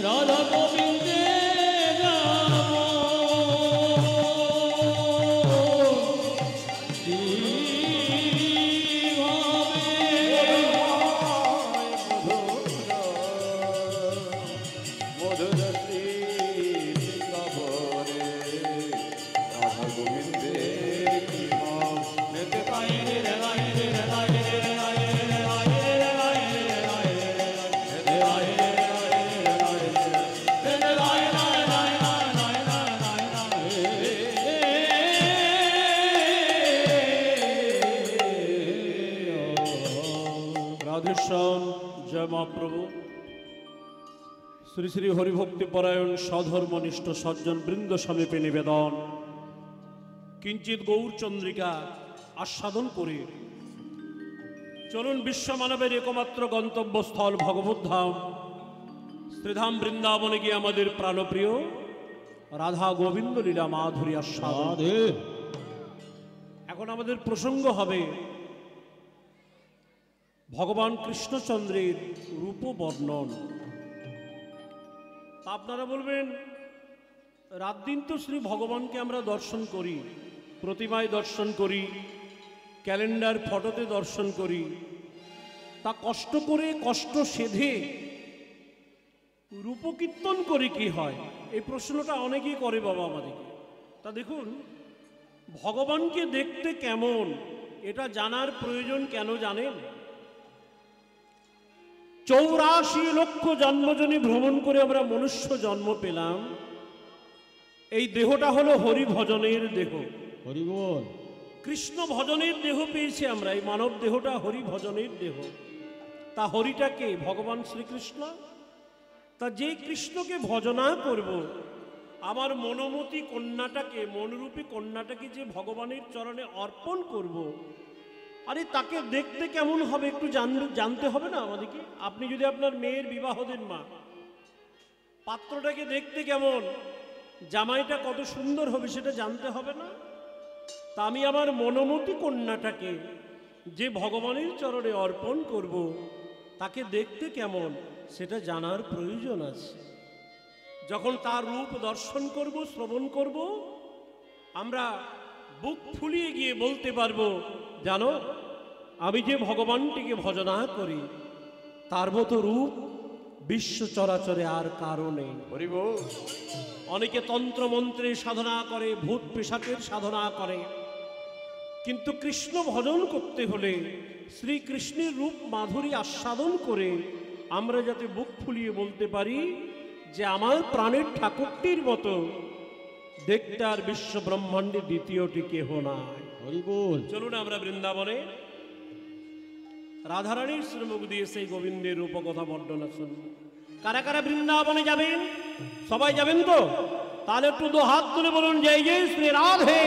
রাধা গোবিন্দে जय महाप्रभु श्री श्री हरिभक्ति परायण सधर्मनिष्ठ सज्जन बृंद समीपे निवेदन किंचित गौर चंद्रिका आस्वादन करे चलुन विश्व मानवेर एकमात्र गंतव्य स्थल भगवत धाम श्रीधाम बृंदावने गिये आमादेर प्राणप्रिय राधा गोविंद लीला माधुरी आस्वादन। एखन आमादेर प्रसंग हबे भगवान कृष्णचंद्रेर रूप वर्णन। आपनारा बोलबेन रात दिन तो श्री भगवान के आमरा दर्शन करी, प्रतिमाय दर्शन करी, कैलेंडार फटोते दर्शन करी, ता कष्ट करे कष्ट सेधे रूप कीर्तन करे कि हय এই প্রশ্নটা অনেকেই করে বাবা আমাদেরকে। তা দেখুন ভগবানকে দেখতে কেমন এটা জানার প্রয়োজন কেন জানেন? 84 লক্ষ জন্মজনী ভ্রমণ করে আমরা মনুষ্য জন্ম পেলাম। এই দেহটা হলো হরি ভজনের দেহ, হরি বল, কৃষ্ণ ভজনের দেহ পেয়েছি আমরা। এই মানব দেহটা হরি ভজনের দেহ। তা হরিটাকে ভগবান শ্রীকৃষ্ণ। তা যে কৃষ্ণকে ভজনা করব, আমার মনোমতি কন্যাটাকে, মনরূপী কন্যাটাকে যে ভগবানের চরণে অর্পণ করব, আরে তাকে দেখতে কেমন হবে একটু জানতে হবে না আমাদেরকে। আপনি যদি আপনার মেয়ের বিবাহ দেন মা, পাত্রটাকে দেখতে কেমন, জামাইটা কত সুন্দর হবে সেটা জানতে হবে না? তা আমি আমার মনোমতি কন্যাটাকে যে ভগবানের চরণে অর্পণ করব, তাকে দেখতে কেমন সেটা জানার প্রয়োজন আছে। যখন তার রূপ দর্শন করব, শ্রবণ করব, আমরা বুক ফুলিয়ে গিয়ে বলতে পারবো, জানো আমি যে ভগবানটিকে ভজনা করি তার মতো রূপ বিশ্ব চরাচরে আর কারো নেই। অনেকে তন্ত্রমন্ত্রের সাধনা করে, ভূত পেশাচের সাধনা করে, কিন্তু কৃষ্ণ ভজন করতে হলে শ্রীকৃষ্ণের রূপ মাধুরী আস্বাদন করে আমরা যাতে বুক ফুলিয়ে বলতে পারি যে আমার প্রাণের ঠাকুরটির মতো দেখতে আর বিশ্ব ব্রহ্মাণ্ডে দ্বিতীয়টি কেহ নাই। চলুন আমরা বৃন্দাবনে রাধারানীর শ্রীমুখ দিয়ে সেই গোবিন্দের রূপ কথা বর্ণনা শুনব। কারা কারা বৃন্দাবনে যাবেন? সবাই যাবেন তো? তাহলে একটু দু হাত তুলে বলুন জয় জয় শ্রী রাধে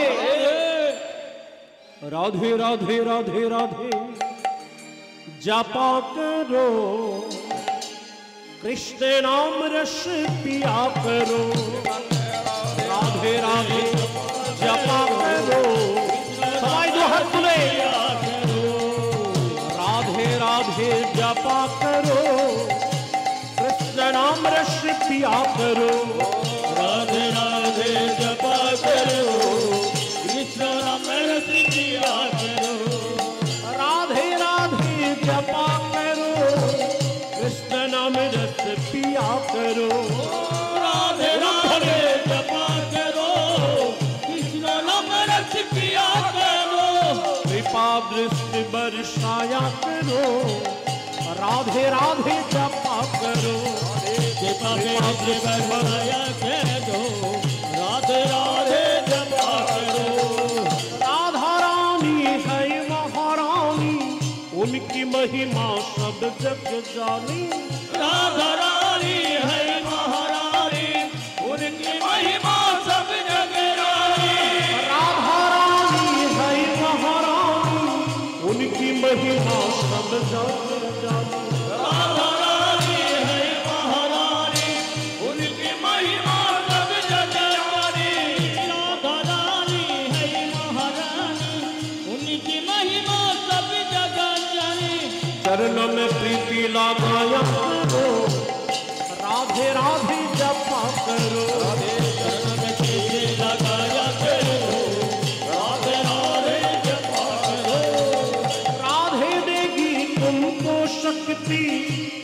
রাধে রাধে রাধে রাধে जपा करो कृष्ण नाम रस पिया करो, राधे राधे जपा करो, सबाई दो हाथ तुले, राधे राधे जपा करो कृष्ण नाम रस पिया करो, राधे राधे जपा करो कृष्ण नाम रस पिया करो, राधे राधे जपा करो कृष्ण नाम रस पिया करो, राधे राधे जपा करो कृष्ण नाम रस पिया करो, कृपा दृष्टि बरसाया करो, राधे राधे जपा करो, कृपा दृष्टि बरसाया करो, राधे राधे जपा करो, राधा रानी है महारानी उनकी महिमा सब जग जानी, राधा रानी है महारानी उनकी महिमा सब जग जानी, राधा रानी है महारानी उनकी महिमा सब जग जानी, राधा रानी है महारानी उनकी महिमा सब जग जानी, राधा रानी है महारानी उनकी महिमा सब जग। चरण में प्रीति लगाया करो करो, राधे चरण में शीश लगाया करो, राधे राधे जपा करो। राधे देगी तुमको शक्ति,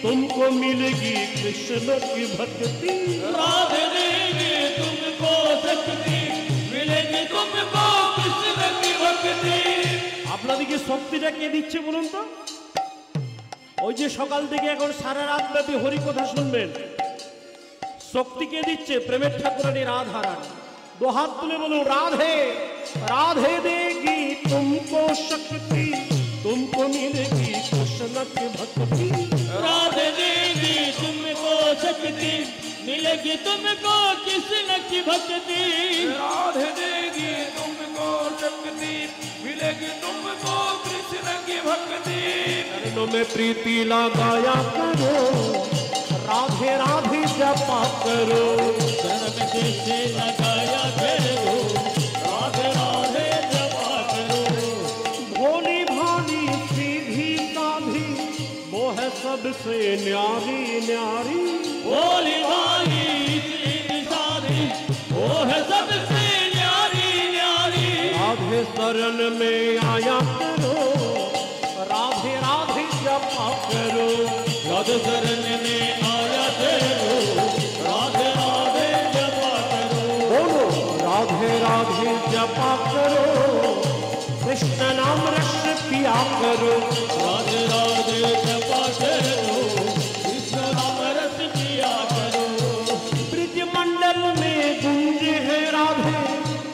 तुमको मिलेगी कृष्ण की भक्ति। राधे देगी तुमको शक्ति, मिलेगी तुमको कृष्ण की भक्ति। আপনাদেরকে শক্তিটা কে দিচ্ছে বলুন তো? ওই যে সকাল থেকে এখন সারা রাত ব্যাপী হরি কথা শুনবেন, শক্তি কে দিচ্ছে? প্রেমের ঠাকুরানী রাধা রানী। দো হাত তুলে বলুন, রাধে राधे देगी तुमको शक्ति, तुमको मिलेगी कृष्ण की भक्ति। राधे देगी तुमको शक्ति, मिलेगी तुमको कृष्ण की भक्ति। राधे देगी तुमको शक्ति, मिलेगी तुमको कृष्ण की भक्ति। चरणों में प्रीति लगाया करो, राधे राधे जपा करो, चरण में शीश लगाया करो, राधे राधे जपा करो। भोली भाली सीधी साधी वो है सबसे न्यारी न्यारी। भोली भाली सीधी साधी वो है सबसे न्यारी न्यारी। राधे शरण में आया करो, राधे राधे जपा करो, राधे शरण में आया करो, राधे राधे जपा करो। बोलो राधे राधे जपा करो, कृष्ण नाम रस पिया करो, राधे राधे जपा करो, कृष्ण नाम रस पिया करो। ब्रिज मंडल में गुंज है राधे,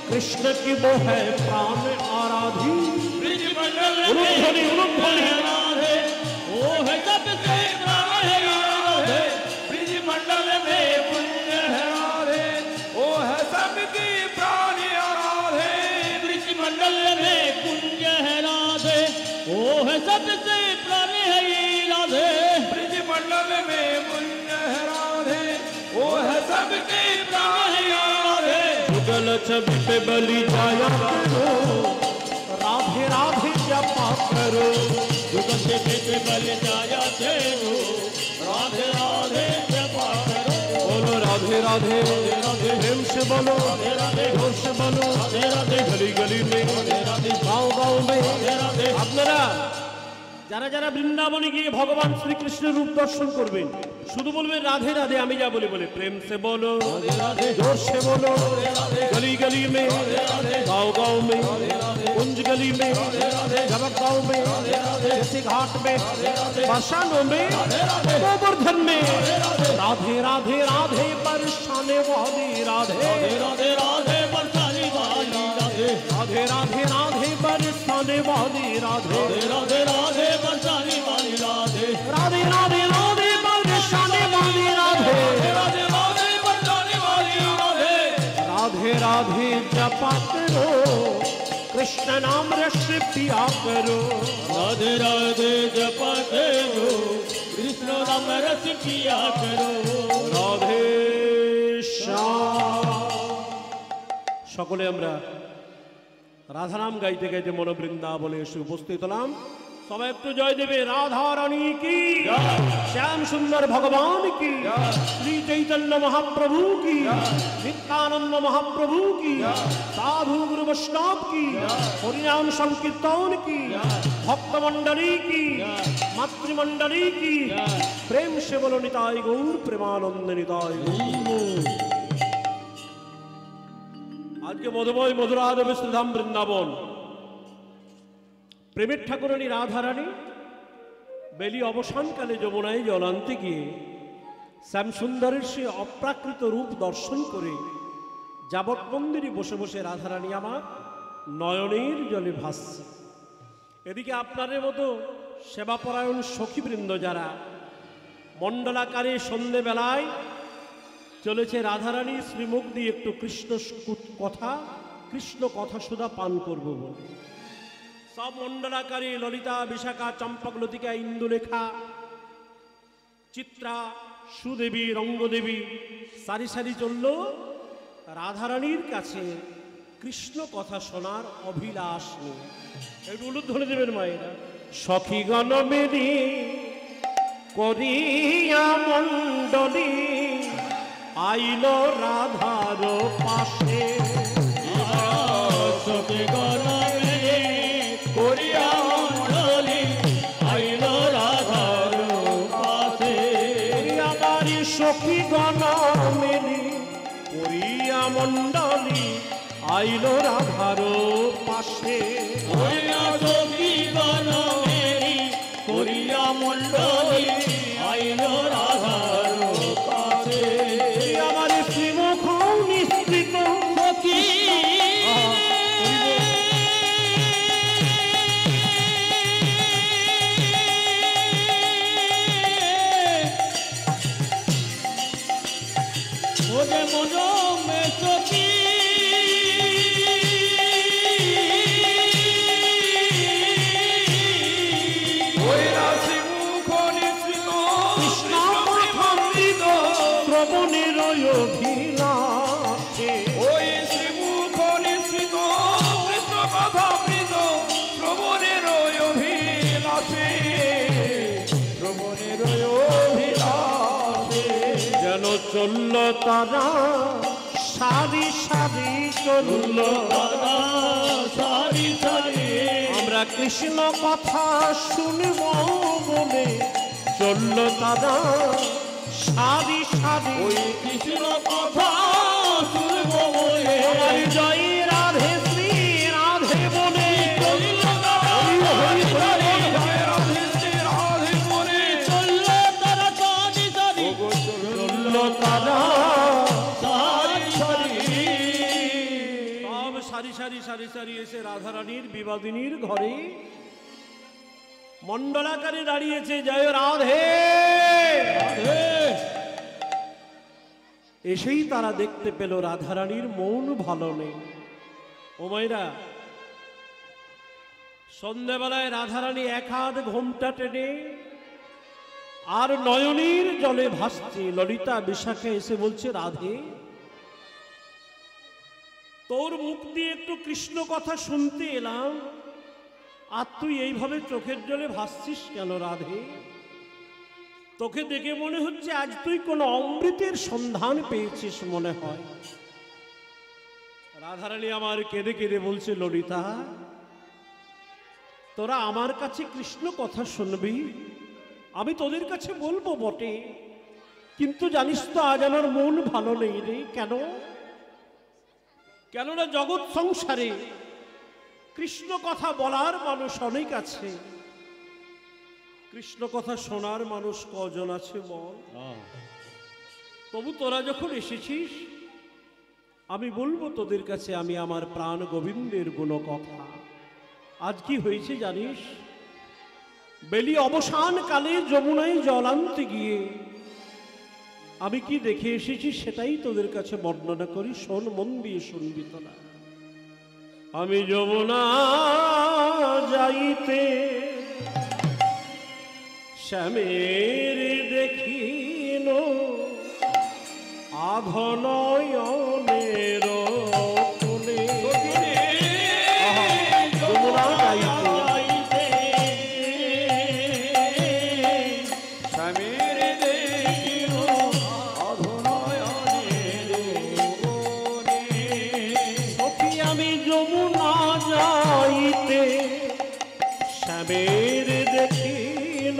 कृष्ण की वो है प्राण आराधी। ब्रिज मंडल में उलूध्वनि, उलूध्वनि। राधे वो है सबसे प्राण है राधे। ब्रिज मंडल में पुण्य है राधे, वो है सबकी प्राण राधे। ब्रिज मंडल में पुण्य है राधे, वो है सबसे प्राण है राधे। ब्रिज मंडल में पुण्य है राधे, वो है सबके प्राण है राधे। जुगल छवि पे बलि जाया करो, राधे राधे जपा करो, जुगल छवि पे बलि जाया करो, राधे राधे जपा करो। बोलो राधे राधे राधे प्रेम से बोलो, राधे राधे जोर से बोलो, राधे राधे गली गली में, राधे राधे गाँव गाँव में। राधे राधे। আপনারা যারা যারা বৃন্দাবনে গিয়ে ভগবান শ্রীকৃষ্ণের রূপ দর্শন করবেন, শুধু বলবেন রাধে রাধে, আমি যা বলি বলে প্রেম সে বলো, जोर से बोलो, गली गली में, गाँव गाँव में, कुंज गली में, जबक गाँव में, देसी घाट में, बरसानों में, गोवर्धन में, राधे राधे राधे बरसाने वाली राधे, राधे राधे बरसाने वाली राधे। राधे राधे राधे बरसाने वाली राधे, राधे राधे बरसाने वाली राधे। राधे राधे राधे बरसाने वाली राधे, राधे राधे बरसाने वाली राधे। राधे राधे जपा करो, कृष्ण नाम रस पिया करो, राधे राधे जपा करो, कृष्ण नाम रस पिया करो। राधे श्याम। সকলে আমরা রাধানাম গাইতে গাইতে মনোবৃন্দাবনে এসে উপস্থিত হলাম। সবাই একটু জয় দেবে রাধা রানী কি, শ্যাম সুন্দর ভগবান কি, শ্রী চৈতন্য মহাপ্রভু কি, নিত্যানন্দ মহাপ্রভু কি, সাধু গুরু বৈষ্ণব কি, হরিনাম সংকীর্তন কি, ভক্তমণ্ডলী কি, মাতৃমণ্ডলী কি, প্রেম সে বলো নিতাই গৌর প্রেমানন্দ নিতাই গৌর। আজকে মধুময় মধুরাধবে শ্রীধাম বৃন্দাবন, প্রেমের ঠাকুরানী রাধারানী বেলি অবসানকালে যমুনায় জল আনতে গিয়ে শ্যামসুন্দরের সে অপ্রাকৃত রূপ দর্শন করে যাবৎ মন্দিরে বসে বসে রাধারানী আমার নয়নের জলে ভাসছে। এদিকে আপনাদের মতো সেবাপরায়ণ সখীবৃন্দ যারা মণ্ডলাকারে সন্ধেবেলায় চলেছে রাধারানীর শ্রীমুখ দিয়ে একটু কৃষ্ণ কথা সুধা পান করব বলে, সব মণ্ডলাকারী ললিতা বিশাখা চম্পক লতিকা ইন্দুলেখা চিত্রা সুদেবী রঙ্গদেবী সারি সারি চলল রাধারানীর কাছে কৃষ্ণ কথা শোনার অভিলাষ নিয়ে। একটু উলুধ্বনি দেবেন মায়েরা। সখীগণ মেরি করিয়া মণ্ডলী আইল রাধার পাশে। সখী গণ মেলে করিয়া মণ্ডলী আইল রাধার পাশে। আমার সখী গণ মেলি করিয়া মণ্ডলী আইল রাধার পাশে। সখী গণ মেলি করিয়া মণ্ডলী আইল রাধার পাশে। আমার শ্রীমুখ নিঃসৃত সখী ওরে মনো মে সখী ওই রাশি মুখ নিঃসৃত কৃষ্ণ কথামৃত শ্রবণের অভিলাষে। ওই শ্রীমুখ নিঃসৃত কৃষ্ণ কথামৃত শ্রবণের অভিলাষে। শ্রবণের অভিলাষে যেন চলল তারা সারি সারি চলল তারা সারি সারি। আমরা কৃষ্ণ কথা শুনব বলে চলল তারা সারি সারি। ওই কৃষ্ণ কথা শুনব বলে আমার জয় রাধে শ্রী রাধে বলে চলল তারা হরি হরি হরি জয় রাধে শ্রী রাধে বলে চলল তারা সারি সারি। চলল তারা সারি সারি। সব সারি সারি সারি সারি এসে রাধারানীর বিবাদিনীর ঘরে মণ্ডলাকারে দাঁড়িয়েছে। জয় রাধে। এসেই তারা দেখতে পেল রাধারানীর মন ভালো নেই। ও মায়েরা, সন্ধ্যাবেলায় রাধারানী এক হাত ঘোমটা টেনে আর নয়নের জলে ভাসছে। ললিতা বিশাখা এসে বলছে, রাধে তোর মুখ দিয়ে একটু কৃষ্ণ কথা শুনতে এলাম, আর তুই এইভাবে চোখের জলে ভাসছিস কেন রাধে? তোকে দেখে মনে হচ্ছে আজ তুই কোনো অমৃতের সন্ধান পেয়েছিস মনে হয়। রাধারানী আমার কেঁদে কেঁদে বলছে, ললিতা তোরা আমার কাছে কৃষ্ণ কথা শুনবি, আমি তোদের কাছে বলবো বটে, কিন্তু জানিস তো আজ আমার মন ভালো নেই রে। কেন? কেননা জগৎ সংসারে কৃষ্ণ কথা বলার মানুষ অনেক আছে, কৃষ্ণ কথা শোনার মানুষ কজন আছে বল? তবু তোরা যখন এসেছিস আমি বলবো তোদের কাছে আমি আমার প্রাণ গোবিন্দের গুণ কথা। আজ কি হয়েছে জানিস? বেলি অবসান কালে যমুনায় জল আনতে গিয়ে আমি কি দেখে এসেছি সেটাই তোদের কাছে বর্ণনা করি, শোন, মন দিয়ে শুনবি তোরা। আমি যমুনা যাইতে শ্যামের দেখিন আঘনয়নের কোণে। যমুনা যাইতে স্বামীর দেখিল অধনয়নের কোণে। সখী আমি যমুনা যাইতে শ্যামের দেখিল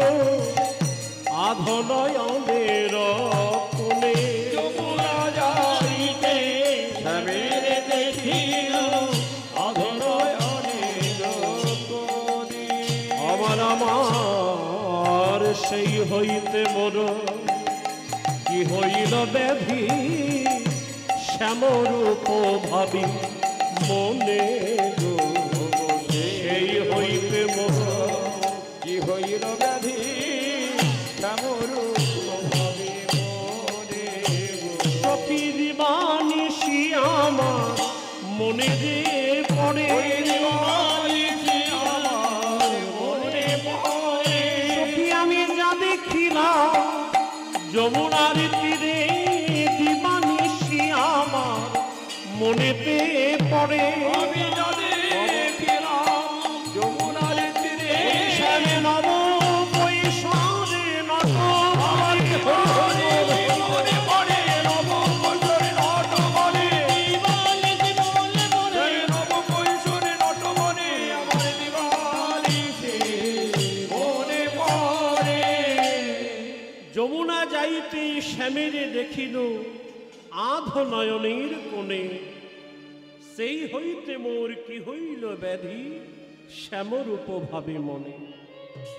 আধনয়নের কোণে। যমুনা যাইতে স্বামীর দেখিল অধনয়নের কোণে। আমার আমার সেই হইতে মোর কি হইল ব্যাধি, শ্যামরূপ ভাবি মনে গো। সেই হইতে মোর কি হইল ব্যাধি, শ্যামরূপ ভাবি মনে গো। সখী দিবানিশি আমার মনে যে পড়ে। সখী আমি যা দেখিলাম যমুনার তীরে, দিবানিশি আমার মনেতে পড়ে। আমি যদি দেখিলাম যমুনার তীরে, শ্যামে নব বৈশারে নব মনে পড়ে নব দেখিল আধ নয়নের কোণে, সেই হইতে মোর কি হইল ব্যাধি, শ্যামরূপ ভাবে মনে।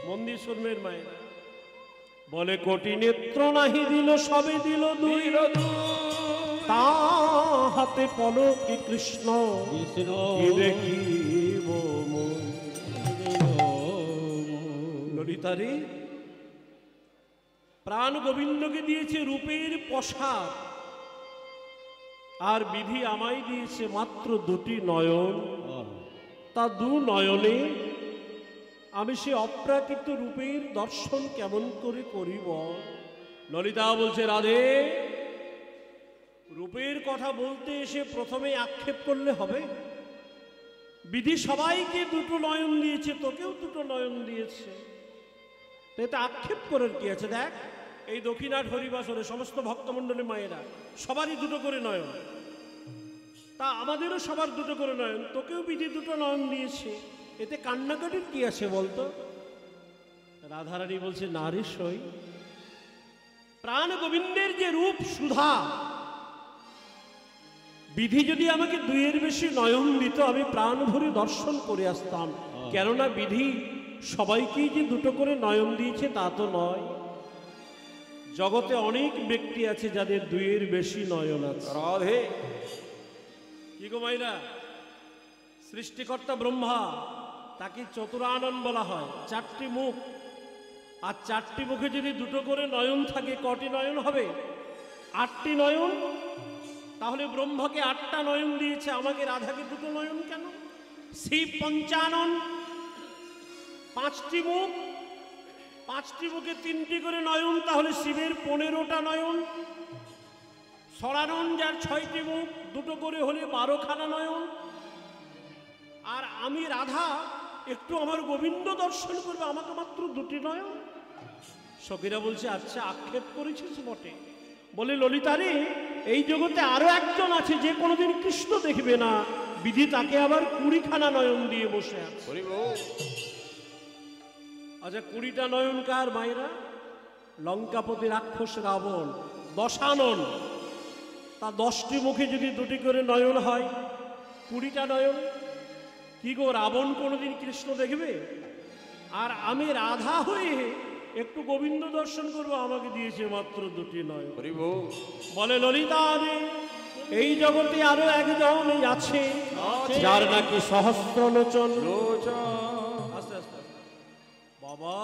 মন্দির শর্মের মায়েরা বলে কোটি নেত্র নাহি দিল, সবে দিল দুই, তা হাতে পলকে কৃষ্ণ কি দেখিব মই। ললিতারে প্রাণ গোবিন্দকে দিয়েছে রূপের প্রসাদ, আর বিধি আমায় দিয়েছে মাত্র দুটি নয়ন। তা দু নয়নে আমি সে অপ্রাকৃত রূপের দর্শন কেমন করে করিব? ললিতা বলছে, রাধে রূপের কথা বলতে এসে প্রথমে আক্ষেপ করলে হবে? বিধি সবাইকে দুটো নয়ন দিয়েছে, তোকেও দুটো নয়ন দিয়েছে, এতে আক্ষেপ করার কি আছে? দেখ এই দক্ষিণাট হরিবাসরে সমস্ত ভক্তমণ্ডলী মায়েরা সবারই দুটো করে নয়ন, তা আমাদেরও সবার দুটো করে নয়ন, তোকেও বিধি দুটো নয়ন দিয়েছে, এতে কান্নাকাটির কি আছে বলতো? রাধারানী বলছে, নারী সই প্রাণ গোবিন্দের যে রূপ সুধা, বিধি যদি আমাকে দুইয়ের বেশি নয়ন দিত আমি প্রাণ ভরে দর্শন করে আসতাম। কেননা বিধি সবাইকেই যে দুটো করে নয়ন দিয়েছে তা তো নয়, জগতে অনেক ব্যক্তি আছে যাদের দুইয়ের বেশি নয়ন আছে। রাধে কি গো মাইরা, সৃষ্টিকর্তা ব্রহ্মা, তাকে চতুরানন বলা হয়, চারটি মুখ, আর চারটি মুখে যদি দুটো করে নয়ন থাকে কটি নয়ন হবে? আটটি নয়ন। তাহলে ব্রহ্মাকে আটটা নয়ন দিয়েছে, আমাকে রাধাকে দুটো নয়ন কেন? শিব পঞ্চানন, পাঁচটি মুখ, পাঁচটি মুখে তিনটি করে নয়ন, তাহলে শিবের 15টা নয়ন। সরানন যার 6টি মুখ, দুটো করে হলে 12খানা নয়ন। আর আমি রাধা একটু আমার গোবিন্দ দর্শন করবে, আমাকে মাত্র দুটি নয়ন। সখীরা বলছে, আচ্ছা আক্ষেপ করেছিস বটে। বলে, ললিতারে এই জগতে আরো একজন আছে যে কোনোদিন কৃষ্ণ দেখবে না, বিধি তাকে আবার 20খানা নয়ন দিয়ে বসে আছে। আচ্ছা 20টা নয়ন কার মায়েরা? লঙ্কাপতি রাক্ষস রাবণ, দশানন। তা 10টি মুখে যদি দুটি করে নয়ন হয় 20টা নয়ন। কি গো, রাবণ কোনোদিন কৃষ্ণ দেখবে? আর আমি রাধা হয়ে একটু গোবিন্দ দর্শন করবো, আমাকে দিয়েছে মাত্র দুটি নয়ন। বলে, ললিতা রে এই জগতে আরো একজন আছে যার নাকি সহস্র লোচন। আস্তে আস্তে বাবা,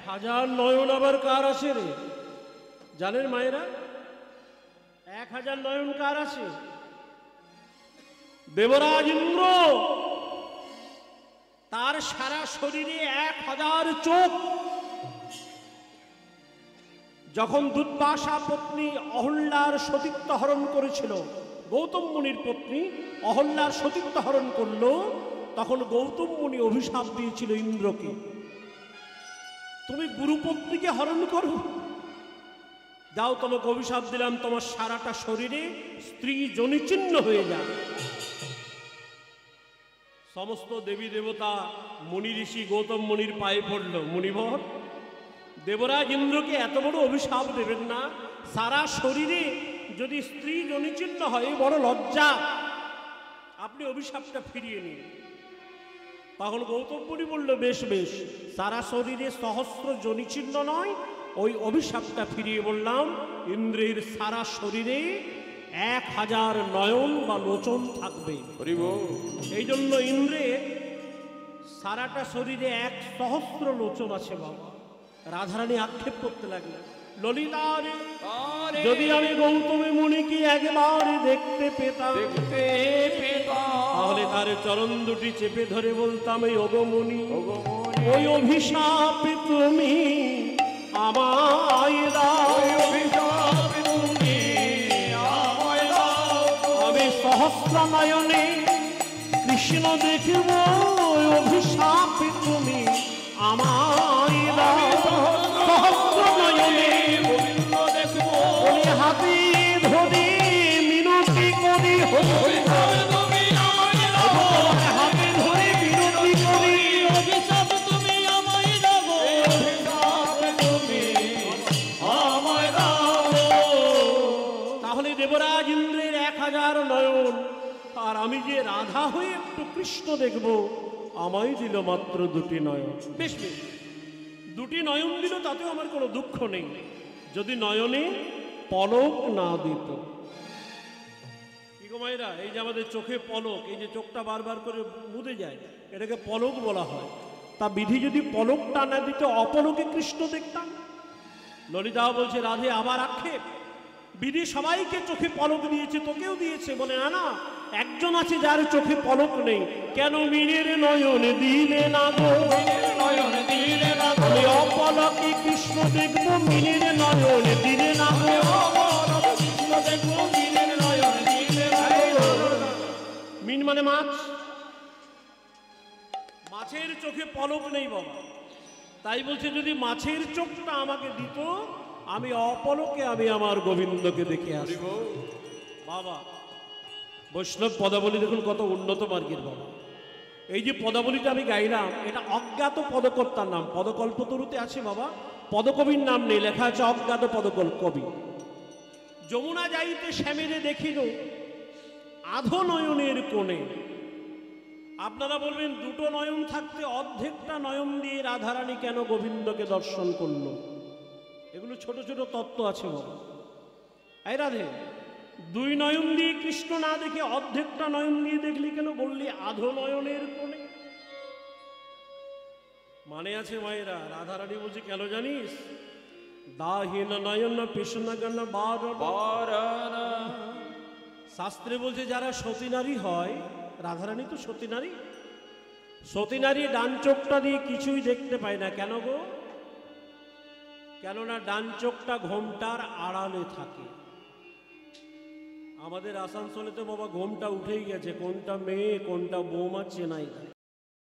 1000 নয়ন আবার কার আছে রে? জানেন মায়েরা 1000 নয়ন কার আছে? দেবরাজ ইন্দ্র, তার সারা শরীরে 1000 চোখ। যখন দুর্বাসা পত্নী অহল্যার সতীত্ব হরণ করেছিল, গৌতম মুনির পত্নী অহল্যার সতীত্ব হরণ করল, তখন গৌতম মুনি অভিশাপ দিয়েছিল ইন্দ্রকে, তুমি গুরুপত্নীকে হরণ করো, যাও তোমাকে অভিশাপ দিলাম, তোমার সারাটা শরীরে স্ত্রী জনিচিহ্ন হয়ে যায়। সমস্ত দেবী দেবতা মুনি ঋষি গৌতম মুনির পায়ে পড়ল, মুনিবর দেবরাজ ইন্দ্রকে এত বড় অভিশাপ দেবেন না, সারা শরীরে যদি স্ত্রী জনিচিহ্ন হয় বড় লজ্জা, আপনি অভিশাপটা ফিরিয়ে নিন। তখন গৌতম মুনি বলল, বেশ বেশ, সারা শরীরে সহস্র জনিচিহ্ন নয়, ওই অভিশাপটা ফিরিয়ে বললাম, ইন্দ্রের সারা শরীরে 1000 নয়ন বা লোচন থাকবে। এই জন্য ইন্দ্রের সারাটা শরীরে 1,000 লোচন আছে বাবা। রাধারানী আক্ষেপ করতে লাগলেন, ললিতা রে যদি আমি গৌতমী মুনিকে একবার দেখতে পেতাম, তাহলে তার চরণ দুটি চেপে ধরে বলতাম, এই ওগো মুনি, ওই অভিশাপ তুমি আমায় দাও, আমি সহস্র নয়নে কৃষ্ণ দেখিব, ওই অভিশাপ তুমি আমায় দাও, সহস্র নয়নে ওই হাতে ধরে মিনতি করি, হাতে ধরে মিনতি করি, অভিশাপ তুমি আমায় দাও, তুমি আমায় দাও। দেবরাজ ইন্দ্রের 1000 নয়ন, আর আমি যে রাধা হয়ে একটু কৃষ্ণ দেখব, আমায় দিল মাত্র 2টি নয়ন। বেশ বেশ, 2টি নয়ন দিল, তাতেও আমার কোনো দুঃখ নেই, যদি নয়নে পলক না দিত। কি গো মায়েরা, এই যে আমাদের চোখে পলক, এই যে চোখটা বারবার করে মুদে যায়, এটাকে পলক বলা হয়। তা বিধি যদি পলকটা না দিত, অপলকে কৃষ্ণ দেখতাম। ললিতাও বলছে, রাধে আবার আক্ষেপ, বিধি সবাইকে চোখে পলক দিয়েছে, তোকেও দিয়েছে। বলে না না, একজন আছে যার চোখে পলক নেই। কেন মিনের নয়নে দিলে না গো, নয়ন দিলে না গো, আমি অপলকে কৃষ্ণ দেখবো, মিনের নয়নে দিলে না গো। অপলকে কৃষ্ণ দেখবো, মিনের নয়ন দিলে না গো। মিন মানে মাছ, মাছের চোখে পলক নেই বাবা। তাই বলছে, যদি মাছের চোখটা আমাকে দিত, আমি অপলকে আমি আমার গোবিন্দকে দেখে আসব। বাবা, বৈষ্ণব পদাবলী দেখুন কত উন্নত মার্গের বাবা। এই যে পদাবলীটা আমি গাইলাম, এটা অজ্ঞাত পদকর্তার নাম। পদকল্পতরুতে আছে বাবা, পদকবির নাম নেই, লেখা আছে অজ্ঞাত পদকবি। যমুনা যাইতে শ্যামেরে দেখিল আধো নয়নের কোণে। আপনারা বলবেন, 2টো নয়ন থাকতে অর্ধেকটা নয়ন দিয়ে রাধারানী কেন গোবিন্দকে দর্শন করলো? এগুলো ছোট ছোট তত্ত্ব আছে বাবা। এই রাধে, 2 নয়ন দিয়ে কৃষ্ণ না দেখে অর্ধেকটা নয়ন দিয়ে দেখলি কেন? বললি আধো নয়নের কোণে। মানে আছে মায়েরা, রাধারানী বলছে কেন জানিস? দাহীন নয়ন কৃষ্ণগণ বারণ। শাস্ত্রে বলছে যারা সতী নারী হয়, রাধারানী তো সতী নারী, সতী নারী ডান চোখটা দিয়ে কিছুই দেখতে পায় না। কেন গো? কেননা ডান চোখটা ঘোমটার আড়ালে থাকে। আমাদের আসানসোলে তো বাবা ঘোমটা উঠেই গেছে, কোনটা মেয়ে কোনটা বৌমা চেনাই যায়।